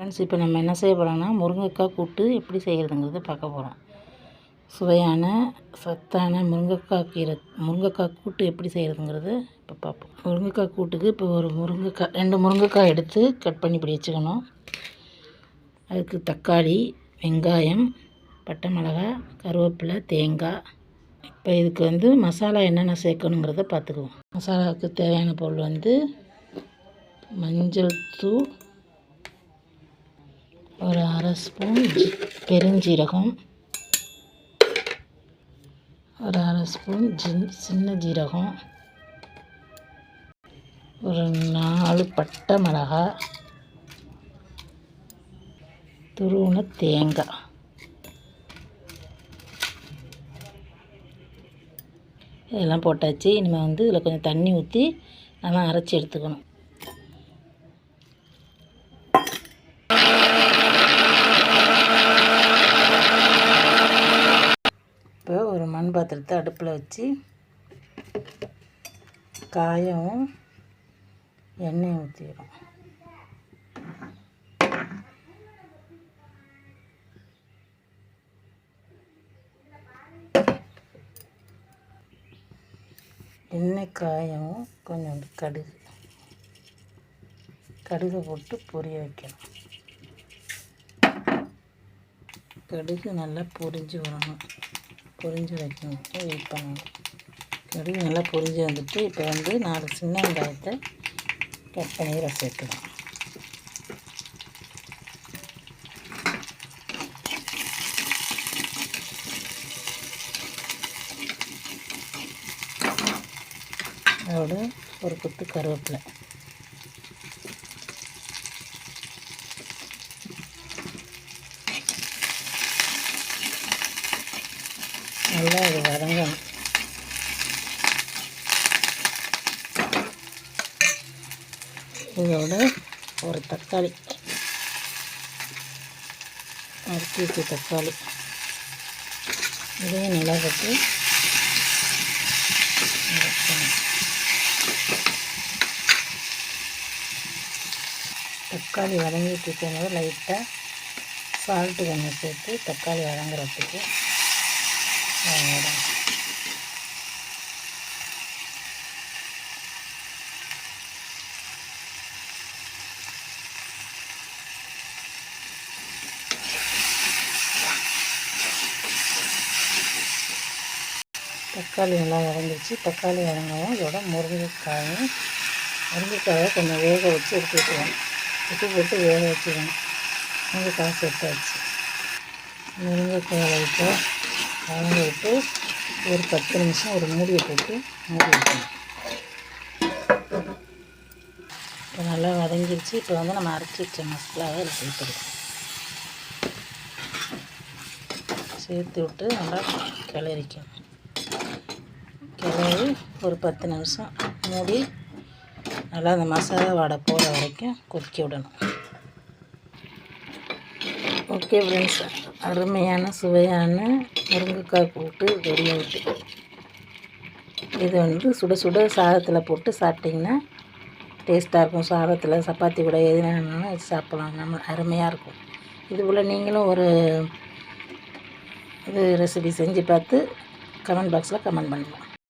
Friends, இப்போ நம்ம என்ன செய்ய போகிறோம்னா முருங்கைக்காய் கூட்டு எப்படி செய்கிறதுங்கிறத பார்க்க போகிறோம். சுவையான சத்தான முருங்கைக்காய் கூட்டு எப்படி செய்கிறதுங்கிறத இப்போ பார்ப்போம். முருங்கைக்காய் கூட்டுக்கு இப்போ ஒரு 2 முருங்கைக்காய் எடுத்து கட் பண்ணி இப்படி வச்சுக்கணும். அதுக்கு தக்காளி, வெங்காயம், பட்டை மிளகாய், கருவேப்பிலை, தேங்காய். இப்போ இதுக்கு மசாலா என்னென்ன சேர்க்கணுங்கிறத பார்த்துக்குவோம். மசாலாவுக்கு தேவையான பொருள் மஞ்சள் தூள், ஒரு அரை ஸ்பூன் பெருஞ்சீரகம், ஒரு அரை ஸ்பூன் சின்ன ஜீரகம், ஒரு 4 பட்டை மிளகாய், துருவின தேங்காய். இதெல்லாம் போட்டாச்சு. இனிமேல் இதில் கொஞ்சம் தண்ணி ஊற்றி நல்லா அரைச்சி எடுத்துக்கணும். இப்போ ஒரு மண் பாத்திரத்தை அடுப்பில் வச்சு காயவும் எண்ணெய் ஊற்றிடும். எண்ணெய் காயவும் கொஞ்சம் கடுகு போட்டு பொரிய வைக்கணும். கடுகு நல்லா பொரிஞ்சு வரணும். பொரிஞ்சு வைக்கணும், வெயிட் பண்ணணும். கடுகு நல்லா பொரிஞ்சு வந்துட்டு இப்போ 4 சின்ன வெங்காயத்தை கட் பண்ணி சேர்க்கலாம். அதோட ஒரு கொத்து கருவேப்பிலை. நல்லா அது வதங்கணும். இதோட ஒரு தக்காளி, அரைச்சி வச்ச தக்காளி, இதையும் நல்லா போட்டு தக்காளி வதங்கிட்டு இருக்கும்போது லைட்டாக சால்ட்டு கொஞ்சம் சேர்த்து தக்காளி வதங்குறதுக்கு தக்காளி நல்லா வதங்கிடுச்சு. தக்காளி வதங்கவும் இதோட முருங்கைக்காயை கொஞ்சம் வேக வச்சு எடுத்து வச்சுக்கணும். உப்பு போட்டு வேக வச்சுக்கணும். முருங்கைக்காய் சேர்த்தாச்சு. முருங்கைக்காய் லைட்டாக வதங்க விட்டு ஒரு 10 நிமிஷம் ஒரு மூடியை போட்டு மூடி வைக்கணும். இப்போ நல்லா வதங்கிடுச்சு. இப்போ நம்ம அரைச்சி வச்ச மசாலாவை அதில் சேர்த்து விட்டு நல்லா கிளறிக்கணும். கிளறி ஒரு 10 நிமிஷம் மூடி நல்லா அந்த மசாலா வாடை போகிற வரைக்கும் கொதிக்க விடணும். ஓகே ஃப்ரெண்ட்ஸ், அருமையான சுவையான முருங்கைக்காய் கூட்டு ரெடி ஆகிட்டு. இது சுட சுட சாதத்தில் போட்டு சாப்பிட்டிங்கன்னா டேஸ்ட்டாக இருக்கும். சாதத்தில் சப்பாத்தி கூட எது வேணும்னாலும் வச்சு சாப்பிட்லாம். நம்ம அருமையாக இருக்கும். இதுபோல் நீங்களும் ஒரு ரெசிபி செஞ்சு பார்த்து கமெண்ட் பாக்ஸில் கமெண்ட் பண்ணுங்கள்.